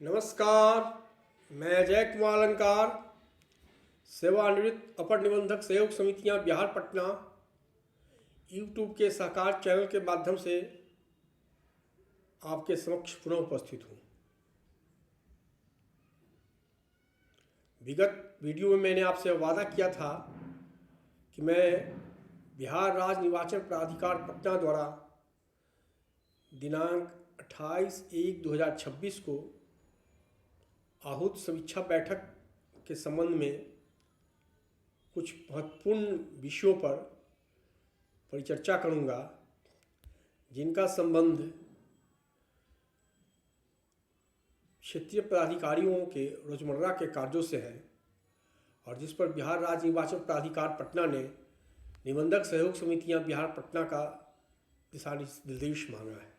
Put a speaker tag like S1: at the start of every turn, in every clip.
S1: नमस्कार। मैं अजय कुमार अलंकार, सेवानिवृत्त अपर निबंधक सहयोग समितियां बिहार पटना यूट्यूब के साकार चैनल के माध्यम से आपके समक्ष पुनः उपस्थित हूँ। विगत वीडियो में मैंने आपसे वादा किया था कि मैं बिहार राज्य निर्वाचन प्राधिकार पटना द्वारा दिनांक 28/1/2026 को आहूत समीक्षा बैठक के संबंध में कुछ महत्वपूर्ण विषयों पर परिचर्चा करूंगा, जिनका संबंध क्षेत्रीय पदाधिकारियों के रोजमर्रा के कार्यों से है और जिस पर बिहार राज्य निर्वाचन प्राधिकार पटना ने निबंधक सहयोग समितियां बिहार पटना का दिशा निर्देश मांगा है।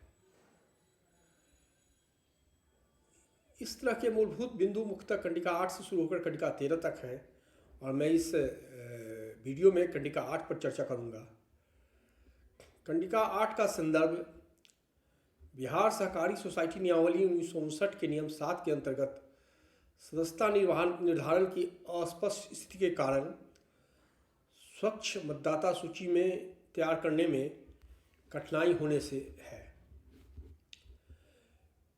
S1: इस तरह के मूलभूत बिंदु मुख्यतः कंडिका 8 से शुरू होकर कंडिका 13 तक हैं और मैं इस वीडियो में कंडिका 8 पर चर्चा करूंगा। कंडिका 8 का संदर्भ बिहार सहकारी सोसाइटी नियमावली 1959 के नियम 7 के अंतर्गत सदस्यता निर्धारण की अस्पष्ट स्थिति के कारण स्वच्छ मतदाता सूची में तैयार करने में कठिनाई होने से है।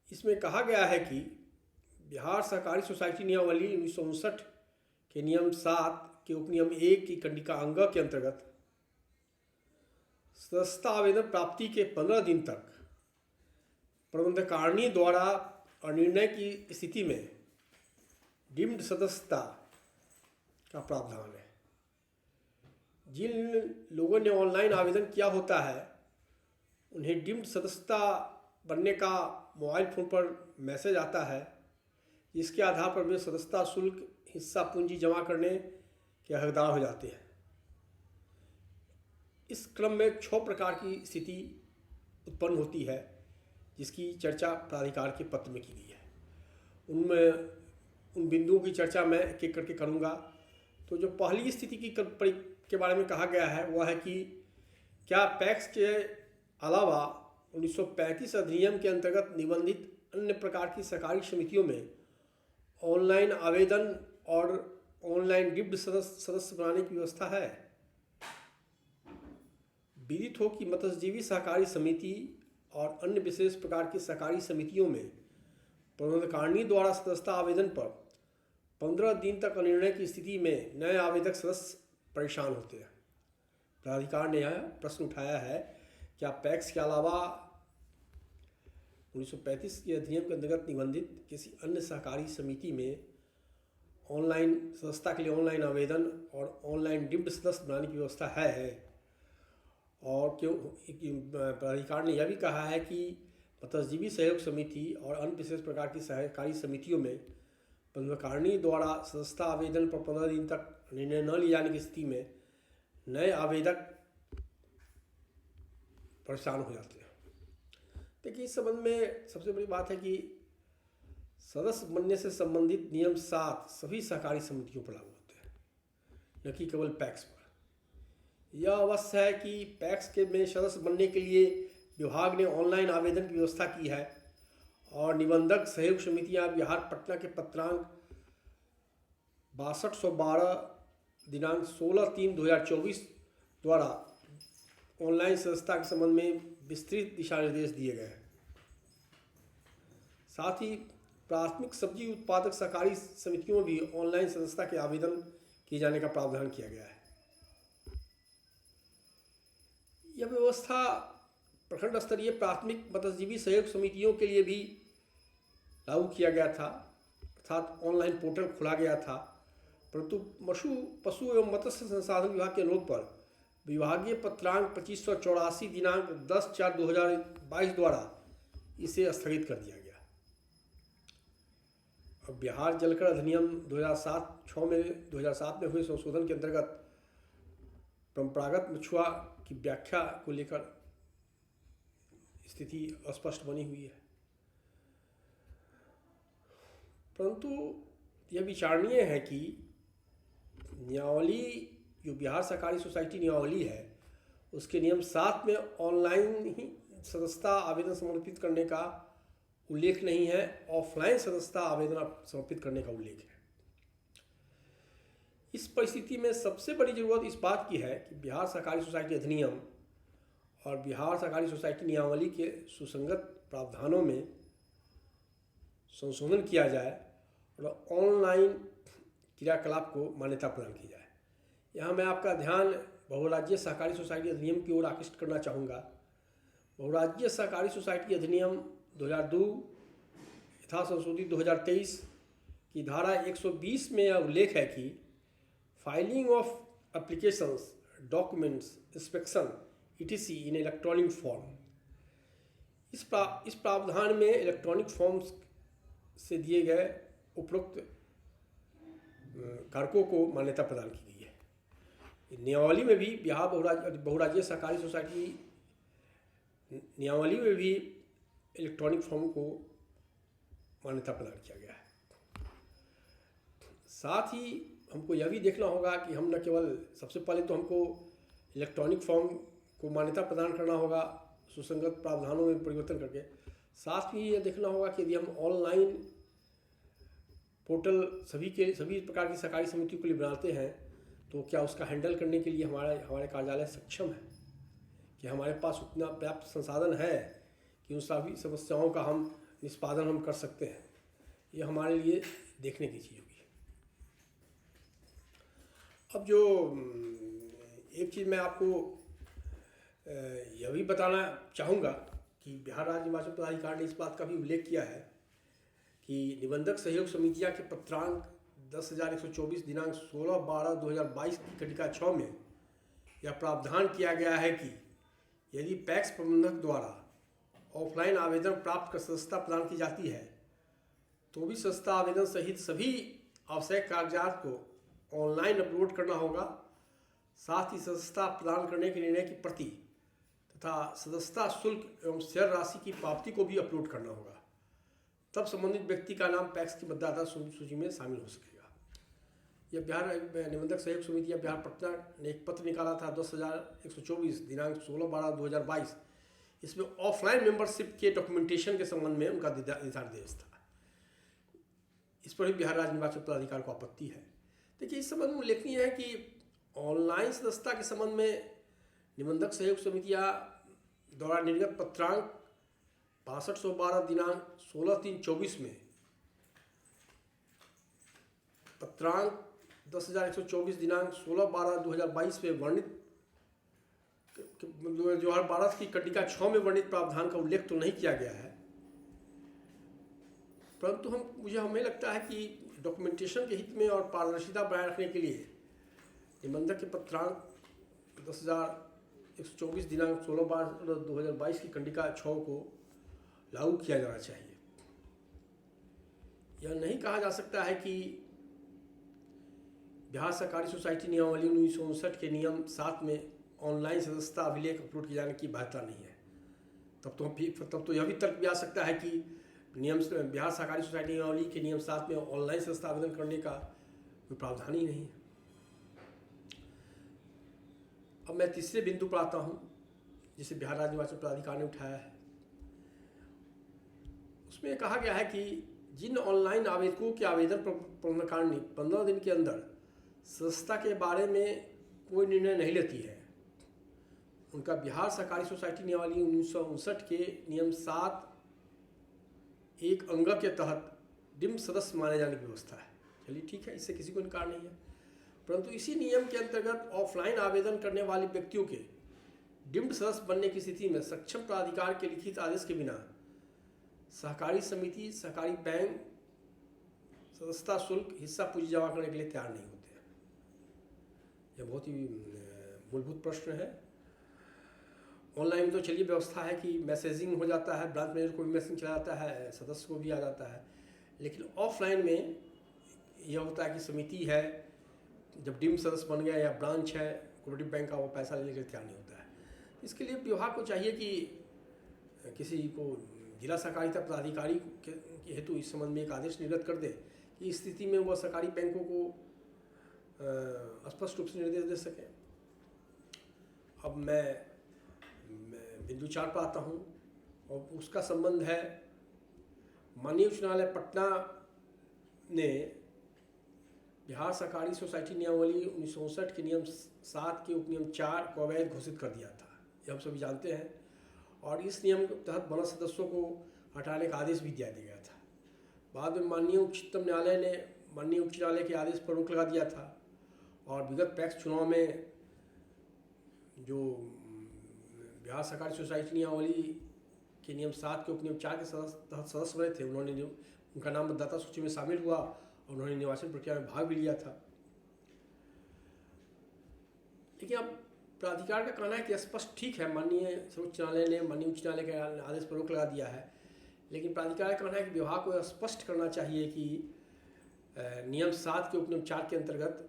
S1: इसमें कहा गया है कि बिहार सहकारी सोसाइटी नियमावली 1959 के नियम 7 के उपनियम 1 की कंडिका अंग के अंतर्गत सदस्यता आवेदन प्राप्ति के 15 दिन तक प्रबंधकारिणी द्वारा निर्णय की स्थिति में डीम्ड सदस्यता का प्रावधान है। जिन लोगों ने ऑनलाइन आवेदन किया होता है उन्हें डीम्ड सदस्यता बनने का मोबाइल फ़ोन पर मैसेज आता है, जिसके आधार पर वे सदस्यता शुल्क हिस्सा पूंजी जमा करने के हकदार हो जाते हैं। इस क्रम में 6 प्रकार की स्थिति उत्पन्न होती है, जिसकी चर्चा प्राधिकार के पत्र में की गई है। उन बिंदुओं की चर्चा मैं एक एक करके करूँगा। तो जो पहली स्थिति के बारे में कहा गया है वह है कि क्या पैक्स के अलावा 1935 अधिनियम के अंतर्गत निबंधित अन्य प्रकार की सहकारी समितियों में ऑनलाइन आवेदन और ऑनलाइन डिप्ट सदस्य बनाने की व्यवस्था है। विदित हो कि मत्स्यजीवी सहकारी समिति और अन्य विशेष प्रकार की सहकारी समितियों में प्रबंधकारिणी द्वारा सदस्यता आवेदन पर 15 दिन तक निर्णय की स्थिति में नए आवेदक सदस्य परेशान होते हैं। प्राधिकार ने यह प्रश्न उठाया है, क्या पैक्स के अलावा 1935 के अधिनियम के अंतर्गत निबंधित किसी अन्य सहकारी समिति में ऑनलाइन सदस्यता के लिए ऑनलाइन आवेदन और ऑनलाइन डिप्ट सदस्य बनाने की व्यवस्था है। और क्यों प्राधिकार ने यह भी कहा है कि मत्स्यजीवी सहयोग समिति और अन्य विशेष प्रकार की सहकारी समितियों में प्रबंधकारिणी द्वारा सदस्यता आवेदन पर 15 दिन तक निर्णय न लिये जाने की स्थिति में नए आवेदक परेशान हो जाते हैं। देखिए, इस संबंध में सबसे बड़ी बात है कि सदस्य बनने से संबंधित नियम 7 सभी सहकारी समितियों पर लागू होते हैं, न कि केवल पैक्स पर। यह अवश्य है कि पैक्स के में सदस्य बनने के लिए विभाग ने ऑनलाइन आवेदन की व्यवस्था की है और निबंधक सहयोग समितियां बिहार पटना के पत्रांक 6212 दिनांक 16/3/2024 द्वारा ऑनलाइन सदस्यता के संबंध में विस्तृत दिशा निर्देश दिए गए हैं। साथ ही प्राथमिक सब्जी उत्पादक सहकारी समितियों में भी ऑनलाइन सदस्यता के आवेदन किए जाने का प्रावधान किया गया है। यह व्यवस्था प्रखंड स्तरीय प्राथमिक मत्स्यजीवी सहयोग समितियों के लिए भी लागू किया गया था, अर्थात ऑनलाइन पोर्टल खोला गया था, परंतु पशु एवं मत्स्य संसाधन विभाग के अनुरोध पर विभागीय पत्रांक 2584 दिनांक 10/4/2022 द्वारा इसे स्थगित कर दिया गया। अब बिहार जलकर अधिनियम 2007 में हुए संशोधन के अंतर्गत परंपरागत मछुआ की व्याख्या को लेकर स्थिति अस्पष्ट बनी हुई है। परंतु यह विचारणीय है कि नियमावली जो बिहार सहकारी सोसाइटी नियमावली है उसके नियम 7 में ऑनलाइन ही सदस्यता आवेदन समर्पित करने का उल्लेख नहीं है, ऑफलाइन सदस्यता आवेदन समर्पित करने का उल्लेख है। इस परिस्थिति में सबसे बड़ी ज़रूरत इस बात की है कि बिहार सहकारी सोसाइटी अधिनियम और बिहार सहकारी सोसाइटी नियमावली के सुसंगत प्रावधानों में संशोधन किया जाए और ऑनलाइन क्रियाकलाप को मान्यता प्रदान की जाए। यहाँ मैं आपका ध्यान बहुराज्यीय सहकारी सोसाइटी अधिनियम की ओर आकृष्ट करना चाहूँगा। बहुराज्यीय सहकारी सोसाइटी अधिनियम 2002 यथा संशोधित 2023 की धारा 120 में यह उल्लेख है कि filing of applications, documents, inspection etc in electronic form. इस प्रावधान में इलेक्ट्रॉनिक फॉर्म्स से दिए गए उपरोक्त कारकों को मान्यता प्रदान की गई है। नियमावली में भी बिहार बहुराज्यीय सहकारी सोसाइटी नियमावली में भी इलेक्ट्रॉनिक फॉर्म को मान्यता प्रदान किया गया है। साथ ही हमको यह भी देखना होगा कि हम न केवल, सबसे पहले तो हमको इलेक्ट्रॉनिक फॉर्म को मान्यता प्रदान करना होगा सुसंगत प्रावधानों में परिवर्तन करके, साथ ही यह देखना होगा कि यदि हम ऑनलाइन पोर्टल सभी प्रकार की सहकारी समितियों के लिए बनाते हैं तो क्या उसका हैंडल करने के लिए हमारे कार्यालय सक्षम है, कि हमारे पास उतना पर्याप्त संसाधन है कि उन सभी समस्याओं का हम निष्पादन हम कर सकते हैं। ये हमारे लिए देखने की चीज़ होगी। अब जो एक चीज़ मैं आपको यह भी बताना चाहूँगा कि बिहार राज्य निर्वाचन प्राधिकार ने इस बात का भी उल्लेख किया है कि निबंधक सहयोग समितियाँ के पत्रांक 10,124 दिनांक 16/12/2022 की खंडिका 6 में यह प्रावधान किया गया है कि यदि पैक्स प्रबंधक द्वारा ऑफलाइन आवेदन प्राप्त कर सदस्यता प्रदान की जाती है तो भी सदस्यता आवेदन सहित सभी आवश्यक कागजात को ऑनलाइन अपलोड करना होगा। साथ ही सदस्यता प्रदान करने के निर्णय की प्रति तथा सदस्यता शुल्क एवं शेयर राशि की पावती को भी अपलोड करना होगा। तब संबंधित व्यक्ति का नाम पैक्स की मतदाता सूची में शामिल हो सकेगा। यह बिहार निबंधक सहयोग समिति या बिहार पटना ने एक पत्र निकाला था 10,124 दिनांक 16/12/2022। इसमें ऑफलाइन मेंबरशिप के डॉक्यूमेंटेशन के संबंध में उनका दिशानिर्देश था। इस पर भी बिहार राज्य निर्वाचन प्राधिकार को आपत्ति है। देखिए, इस संबंध में उल्लेखनीय है कि ऑनलाइन सदस्यता के संबंध में निबंधक सहयोग समितियाँ द्वारा निर्गत पत्रांक 6512 दिनांक 16/3/24 में पत्रांक 10,124 दिनांक 16/12/2022 में वर्णित 2012 की खंडिका 6 में वर्णित प्रावधान का उल्लेख तो नहीं किया गया है, परंतु हमें लगता है कि डॉक्यूमेंटेशन के हित में और पारदर्शिता बनाए रखने के लिए निबंधक के पत्रांक 10,124 दिनांक 16/12/2022 की खंडिका 6 को लागू किया जाना चाहिए। यह नहीं कहा जा सकता है कि बिहार सहकारी सोसाइटी नियमावली 1959 के नियम 7 में ऑनलाइन सदस्यता अभिलेख अपलोड किए जाने की बाध्यता नहीं है। तब तो यह भी तर्क भी आ सकता है कि बिहार सहकारी सोसाइटी नियमावली के नियम 7 में ऑनलाइन सदस्यता आवेदन करने का कोई प्रावधान ही नहीं है। अब मैं तीसरे बिंदु पर आता हूँ जिसे बिहार राज्य निर्वाचन प्राधिकार ने उठाया है। उसमें कहा गया है कि जिन ऑनलाइन आवेदकों के आवेदन प्रबंधकारिणी 15 दिन के अंदर सदस्यता के बारे में कोई निर्णय नहीं लेती है, उनका बिहार सहकारी सोसाइटी नियमावली 1959 के नियम 7 एक अंग के तहत डिम्ड सदस्य माने जाने की व्यवस्था है। चलिए ठीक है, इससे किसी को इनकार नहीं है, परंतु इसी नियम के अंतर्गत ऑफलाइन आवेदन करने वाले व्यक्तियों के डिम्ड सदस्य बनने की स्थिति में सक्षम प्राधिकार के लिखित आदेश के बिना सहकारी समिति, सहकारी बैंक सदस्यता शुल्क, हिस्सा पूंजी जमा करने के लिए तैयार नहीं होते हैं। यह बहुत ही मूलभूत प्रश्न है। ऑनलाइन में तो चलिए व्यवस्था है कि मैसेजिंग हो जाता है, ब्रांच मैनेजर को भी मैसेजिंग चला जाता है, सदस्य को भी आ जाता है, लेकिन ऑफलाइन में यह होता है कि समिति है, जब डिम्ड सदस्य बन गया या ब्रांच है कोऑपरेटिव बैंक का, वो पैसा लेने के लिए तैयार नहीं होता है। इसके लिए विभाग को चाहिए कि किसी को जिला सहकारिता पदाधिकारी के हेतु इस संबंध में एक आदेश निर्गत कर दे कि इस स्थिति में वह सहकारी बैंकों को स्पष्ट रूप से निर्देश दे सके। अब मैं बिंदु 4 पर आता हूँ और उसका संबंध है माननीय उच्च न्यायालय पटना ने बिहार सहकारी सोसाइटी नियमावली 1959 के नियम 7 के उपनियम 4 को अवैध घोषित कर दिया था, ये हम सभी जानते हैं। और इस नियम के तहत 12 सदस्यों को हटाने का आदेश भी दिया गया था। बाद में माननीय उच्चतम न्यायालय ने माननीय उच्च न्यायालय के आदेश पर रोक लगा दिया था और विगत पैक्स चुनाव में जो बिहार सहकारी सोसाइटी नियमावली के नियम 7 के उपनियम 4 के तहत सदस्य बने थे, उनका नाम मतदाता सूची में शामिल हुआ और उन्होंने निर्वाचन प्रक्रिया में भाग भी लिया था। लेकिन अब प्राधिकार का कहना है कि स्पष्ट ठीक है, माननीय सर्वोच्च न्यायालय ने माननीय उच्च न्यायालय के आदेश पर रोक लगा दिया है, लेकिन प्राधिकार का कहना है कि विभाग को स्पष्ट करना चाहिए कि नियम 7 के उपनियम 4 के अंतर्गत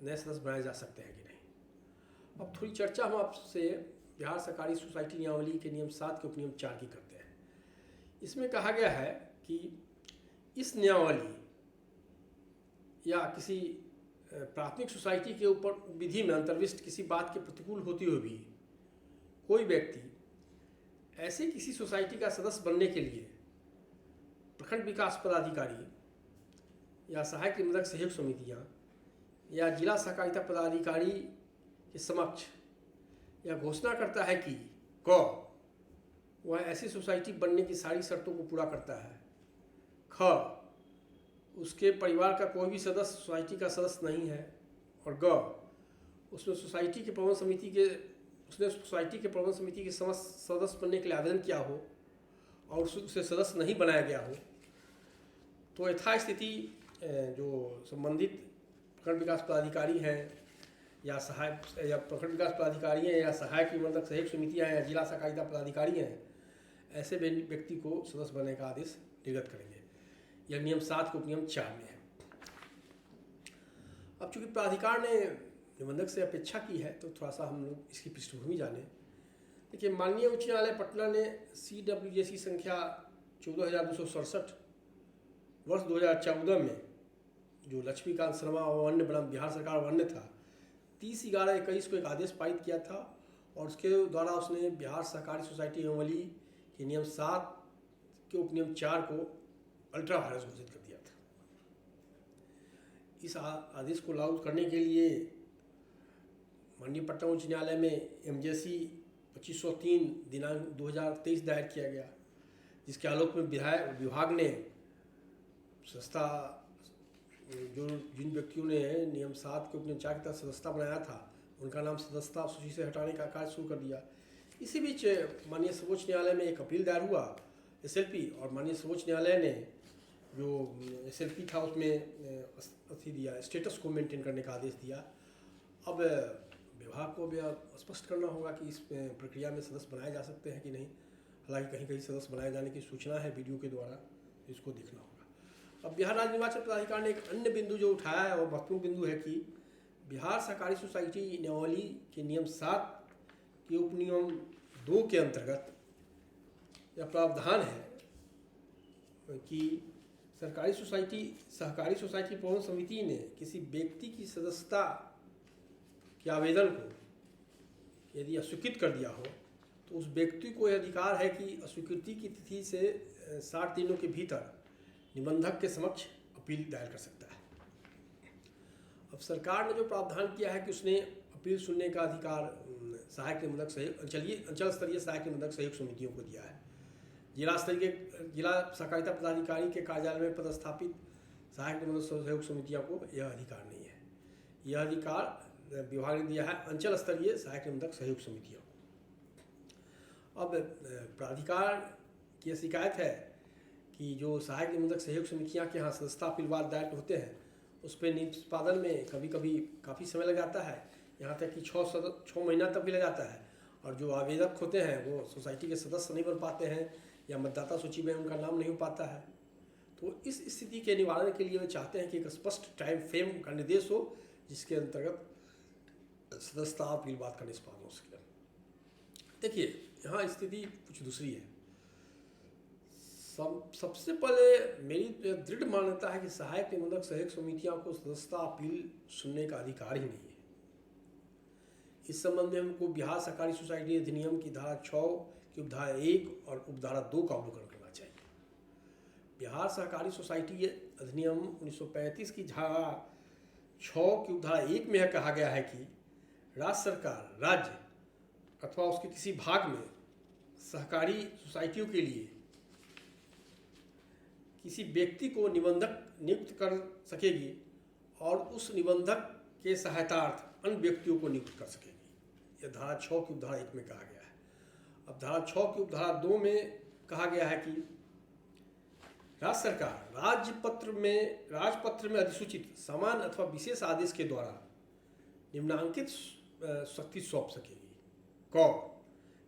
S1: नए सदस्य बनाए जा सकते हैं कि नहीं। अब थोड़ी चर्चा हम आपसे बिहार सहकारी सोसाइटी नियमावली के नियम 7 के उपनियम 4 की करते हैं। इसमें कहा गया है कि इस नियमावली या किसी प्राथमिक सोसाइटी के ऊपर विधि में अंतर्विष्ट किसी बात के प्रतिकूल होते हुए भी कोई व्यक्ति ऐसे किसी सोसाइटी का सदस्य बनने के लिए प्रखंड विकास पदाधिकारी या सहायक निबंधक सहयोग समितियां या जिला सहकारिता पदाधिकारी के समक्ष या घोषणा करता है कि वह ऐसी सोसाइटी बनने की सारी शर्तों को पूरा करता है, उसके परिवार का कोई भी सदस्य सोसाइटी का सदस्य नहीं है, और उसने सोसाइटी के प्रबंधन समिति के सदस्य बनने के लिए आवेदन किया हो और उसे सदस्य नहीं बनाया गया हो, तो यथास्थिति जो संबंधित प्रखंड विकास पदाधिकारी हैं या प्रखंड विकास पदाधिकारी हैं या सहायक निबंधक सहयोग समितियां हैं या जिला सहकारिता पदाधिकारी हैं, ऐसे व्यक्ति को सदस्य बनने का आदेश निर्गत करेंगे। यह नियम 7 के उपनियम 4 में है। अब चूंकि प्राधिकार ने निबंधक से अपेक्षा की है तो थोड़ा सा हम लोग इसकी पृष्ठभूमि जाने। देखिए, माननीय उच्च न्यायालय पटना ने CWJC संख्या 14,267 वर्ष 2014 में जो लक्ष्मीकांत शर्मा वन्य बनाम बिहार सरकार वन्य था, 30/11/21 को एक आदेश पारित किया था और उसके द्वारा उसने बिहार सहकारी सोसाइटी नियमावली के नियम 7 के उपनियम 4 को अल्ट्रा वायरस घोषित कर दिया था। इस आदेश को लागू करने के लिए माननीय पटना उच्च न्यायालय में MJC 2503 दिनांक 2023 दायर किया गया, जिसके आलोक में विभाग ने संस्था जिन व्यक्तियों ने नियम 7 के उपनियम 4 के तहत सदस्यता बनाया था उनका नाम सदस्यता सूची से हटाने का कार्य शुरू कर दिया। इसी बीच माननीय सर्वोच्च न्यायालय में एक अपील दायर हुआ SLP, और माननीय सर्वोच्च न्यायालय ने जो SLP था उसमें दिया, स्टेटस को मेंटेन करने का आदेश दिया। अब विभाग को भी स्पष्ट करना होगा कि इस प्रक्रिया में सदस्य बनाए जा सकते हैं कि नहीं। हालांकि कहीं कहीं सदस्य बनाए जाने की सूचना है वीडियो के द्वारा, इसको देखना होगा। अब बिहार राज्य निर्वाचन प्राधिकार ने एक अन्य बिंदु जो उठाया है और महत्वपूर्ण बिंदु है कि बिहार सहकारी सोसाइटी नियमावली के नियम 7 के उपनियम 2 के अंतर्गत यह प्रावधान है कि सहकारी सोसाइटी प्रबंधन समिति ने किसी व्यक्ति की सदस्यता के आवेदन को यदि अस्वीकृत कर दिया हो तो उस व्यक्ति को यह अधिकार है कि अस्वीकृति की तिथि से 60 दिनों के भीतर निबंधक के समक्ष अपील दायर कर सकता है। अब सरकार ने जो प्रावधान किया है कि उसने अपील सुनने का अधिकार सहायक निबंधक सहयोग अंचल स्तरीय सहायक निबंधक सहयोग समितियों को दिया है। जिला सहकारिता पदाधिकारी के कार्यालय में पदस्थापित सहायक निबंधक सहयोग समितियों को यह अधिकार नहीं है। यह अधिकार विभाग ने दिया है अंचल स्तरीय सहायक निबंधक सहयोग समितियों को। अब प्राधिकार की शिकायत है कि जो सहायक निबंधक सहयोग समितियां के यहाँ सदस्यता अपीलवाद दायर होते हैं उस पर निष्पादन में कभी कभी काफ़ी समय लग जाता है, यहाँ तक कि 6 महीना तक भी लग जाता है, और जो आवेदक होते हैं वो सोसाइटी के सदस्य नहीं बन पाते हैं या मतदाता सूची में उनका नाम नहीं हो पाता है। तो इस स्थिति के निवारण के लिए वे चाहते हैं कि एक स्पष्ट टाइम फ्रेम का निर्देश हो जिसके अंतर्गत सदस्यता अपीलवाद का निष्पादन हो सके। देखिए, यहाँ स्थिति कुछ दूसरी है। सबसे पहले मेरी दृढ़ मान्यता है कि सहायक निबंधक सहयोग समितियों को सदस्यता अपील सुनने का अधिकार ही नहीं है। इस संबंध में हमको बिहार सहकारी सोसाइटी अधिनियम की धारा 6 की उपधारा 1 और उपधारा 2 का अवलोकन करना चाहिए। बिहार सहकारी सोसाइटी अधिनियम 1935 की धारा 6 की उपधारा 1 में कहा गया है कि राज्य सरकार राज्य अथवा उसके किसी भाग में सहकारी सोसाइटियों के लिए किसी व्यक्ति को निबंधक नियुक्त कर सकेगी और उस निबंधक के सहायतार्थ अन्य व्यक्तियों को नियुक्त कर सकेगी। यह धारा 6 की उपधारा 1 में कहा गया है। अब धारा 6 की उपधारा 2 में कहा गया है कि राज्य सरकार राजपत्र में अधिसूचित सामान्य अथवा विशेष आदेश के द्वारा निम्नांकित शक्ति सौंप सकेगी। क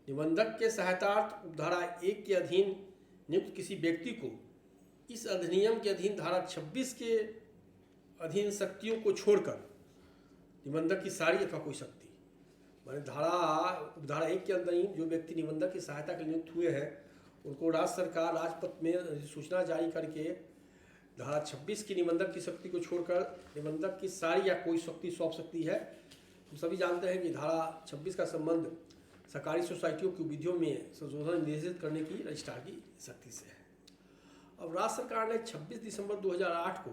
S1: निबंधक के सहायतार्थ उपधारा 1 के अधीन नियुक्त किसी व्यक्ति को इस अधिनियम के अधीन धारा 26 के अधीन शक्तियों को छोड़कर निबंधक की सारी अथवा कोई शक्ति, माने उपधारा 1 के अधीन जो व्यक्ति निबंधक की सहायता के लिए नियुक्त हुए हैं उनको राज्य सरकार राजपत्र में सूचना जारी करके धारा 26 की निबंधक की शक्ति को छोड़कर निबंधक की सारी या कोई शक्ति सौंप सकती है। हम सभी जानते हैं कि धारा 26 का संबंध सहकारी सोसाइटियों की विधियों में संशोधन निर्देशित करने की रजिस्ट्रार की शक्ति से है। अब राज्य सरकार ने 26 दिसंबर 2008 को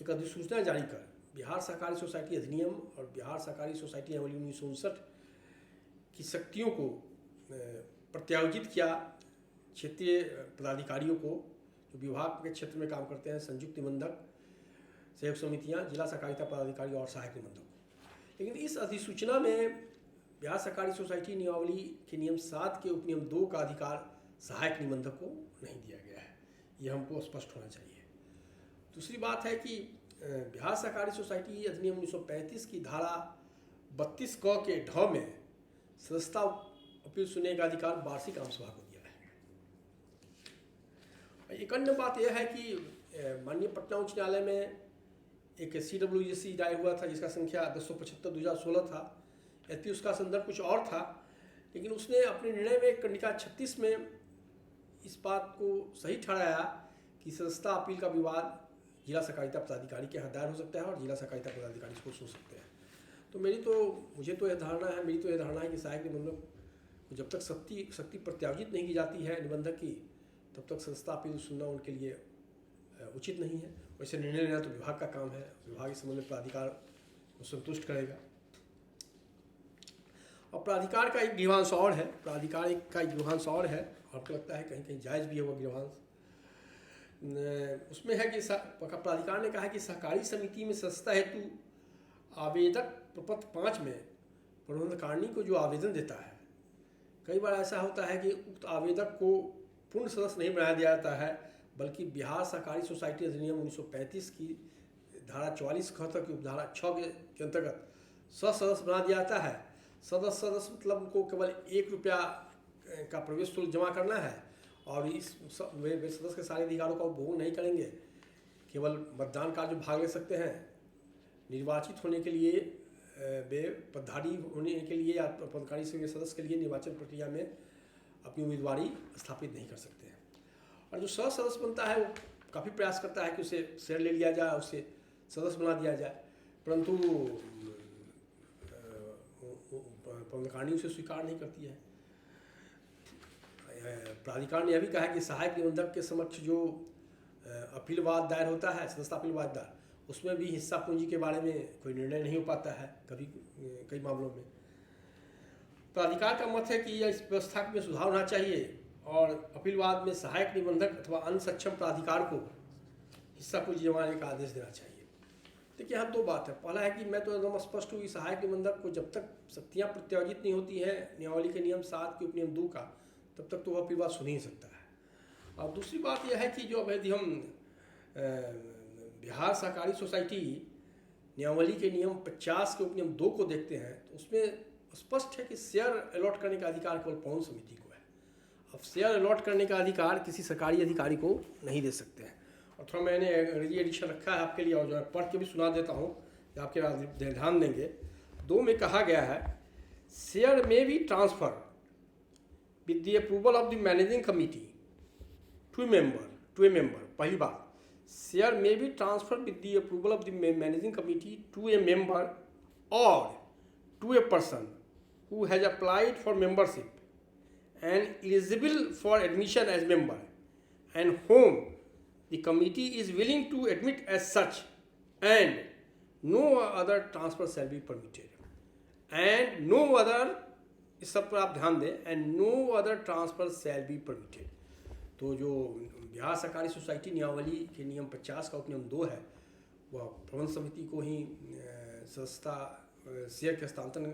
S1: एक अधिसूचना जारी कर बिहार सहकारी सोसाइटी अधिनियम और बिहार सहकारी सोसाइटी नियमावली 1959 की शक्तियों को प्रत्यायोजित किया। क्षेत्रीय पदाधिकारियों को जो विभाग के क्षेत्र में काम करते हैं, संयुक्त निबंधक, सहयोग समितियां, जिला सहकारिता पदाधिकारी और सहायक निबंधक। लेकिन इस अधिसूचना में बिहार सहकारी सोसाइटी नियमावली के नियम 7 के उपनियम 2 का अधिकार सहायक निबंधक को नहीं दिया गया है। ये हमको स्पष्ट होना चाहिए। दूसरी बात है कि बिहार सहकारी सोसाइटी अधिनियम 1935 की धारा 32 क के ढ में सदस्यता अपील सुनने का अधिकार वार्षिक आम सभा को दिया है। एक अन्य बात यह है कि माननीय पटना उच्च न्यायालय में एक CWJC दायर हुआ था जिसका संख्या 1075/2016 था। यद्यपि उसका संदर्भ कुछ और था, लेकिन उसने अपने निर्णय में कंडिका 36 में इस बात को सही ठहराया कि सदस्यता अपील का विवाद जिला सहकारिता पदाधिकारी के यहाँ दायर हो सकता है और जिला सहकारिता पदाधिकारी इसको सुन सकते हैं। तो मुझे तो यह धारणा है कि सहायक निबंधक को जब तक शक्ति प्रत्यायोजित नहीं की जाती है निबंधक की, तब तक सदस्यता अपील सुनना उनके लिए उचित नहीं है। वैसे निर्णय लेना तो विभाग का काम है, विभाग इस संबंध में प्राधिकार को संतुष्ट करेगा। और प्राधिकार का एक गृहांश और है, आपको लगता है कहीं कहीं जायज़ भी है वो गृहांश। उसमें है कि प्राधिकार ने कहा है कि सहकारी समिति में सदस्यता हेतु आवेदक प्रपत्र 5 में प्रबंधकारिणी को जो आवेदन देता है, कई बार ऐसा होता है कि उक्त आवेदक को पूर्ण सदस्य नहीं बनाया जाता है, बल्कि बिहार सहकारी सोसाइटी अधिनियम 1935 की धारा 44 ख की उपधारा 6 के अंतर्गत सदस्य बना दिया जाता है। सदस्य मतलब उनको केवल 1 रुपया का प्रवेश शुल्क जमा करना है और इस वे सदस्य के सारे अधिकारों का उपभोग नहीं करेंगे, केवल मतदान कार्य जो भाग ले सकते हैं। निर्वाचित होने के लिए वे पदधारी होने के लिए या पदाधिकारी से सदस्य के लिए निर्वाचन प्रक्रिया में अपनी उम्मीदवारी स्थापित नहीं कर सकते हैं। और जो सदस्य बनता है वो काफ़ी प्रयास करता है कि उसे शेयर ले लिया जाए, उसे सदस्य बना दिया जाए, परंतु पदाधिकारी उसे स्वीकार नहीं करती है। प्राधिकार ने यह भी कहा है कि सहायक निबंधक के समक्ष जो अपीलवाद दायर होता है, सदस्यता अपीलवाद दायर, उसमें भी हिस्सा पूंजी के बारे में कोई निर्णय नहीं हो पाता है कई मामलों में। प्राधिकार का मत है कि इस व्यवस्था में सुधार होना चाहिए और अपीलवाद में सहायक निबंधक अथवा अन्य सक्षम प्राधिकार को हिस्सा पूंजी जमाने का आदेश देना चाहिए। देखिए, यहाँ 2 बात है। पहला है कि मैं तो एकदम स्पष्ट हूँ कि सहायक निबंधक को जब तक शक्तियाँ प्रत्यायोजित नहीं होती हैं नियमावली के नियम 7 के उपनियम 2 का, तब तक तो वह अपीलवाद सुन ही सकता है। और दूसरी बात यह है कि जो यदि हम बिहार सहकारी सोसाइटी नियमावली के नियम 50 के उपनियम 2 को देखते हैं तो उसमें स्पष्ट है कि शेयर अलॉट करने का अधिकार केवल पौन समिति को है। अब शेयर अलॉट करने का अधिकार किसी सरकारी अधिकारी को नहीं दे सकते हैं। और थोड़ा मैंने अंग्रेजी एडिशन रखा है आपके लिए और जो है पढ़ के भी सुना देता हूँ, आपके ध्यान देंगे। 2 में कहा गया है, शेयर में be transfer with the approval of the managing committee to a member। पहली बात, share may be transferred with the approval of the managing committee to a member or to a person who has applied for membership and eligible for admission as member and whom the committee is willing to admit as such and no other transfer shall be permitted and no other, इस सब पर आप ध्यान दें, and no other transfer shall be permitted. तो जो बिहार सहकारी society नियमावली के नियम 50 का उपनियम 2 है, वह प्रबंध समिति को ही सदस्यता शेयर के हस्तांतरण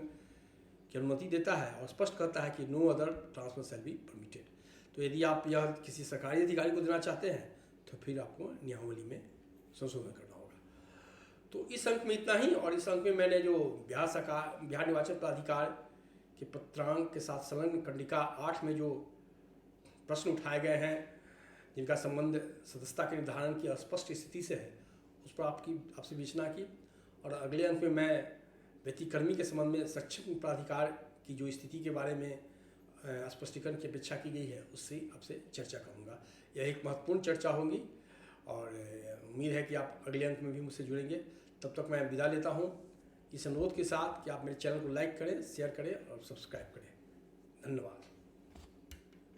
S1: की अनुमति देता है और स्पष्ट करता है कि no other transfer shall be permitted. तो यदि आप यह किसी सरकारी अधिकारी को देना चाहते हैं तो फिर आपको नियमावली में संशोधन करना होगा। तो इस अंक में इतना ही, और इस अंक में मैंने जो बिहार निर्वाचन प्राधिकार के पत्रांक के साथ संलग्न कंडिका 8 में जो प्रश्न उठाए गए हैं जिनका संबंध सदस्यता के निर्धारण की अस्पष्ट स्थिति से है, उस पर आपसे विवेचना की। और अगले अंक में मैं व्यक्तिकर्मी के संबंध में सक्षम प्राधिकार की जो स्थिति के बारे में स्पष्टीकरण की अपेक्षा की गई है उससे आपसे चर्चा करूँगा। यह एक महत्वपूर्ण चर्चा होगी और उम्मीद है कि आप अगले अंक में भी मुझसे जुड़ेंगे। तब तक मैं विदा लेता हूँ इस अनुरोध के साथ कि आप मेरे चैनल को लाइक करें, शेयर करें और सब्सक्राइब करें। धन्यवाद।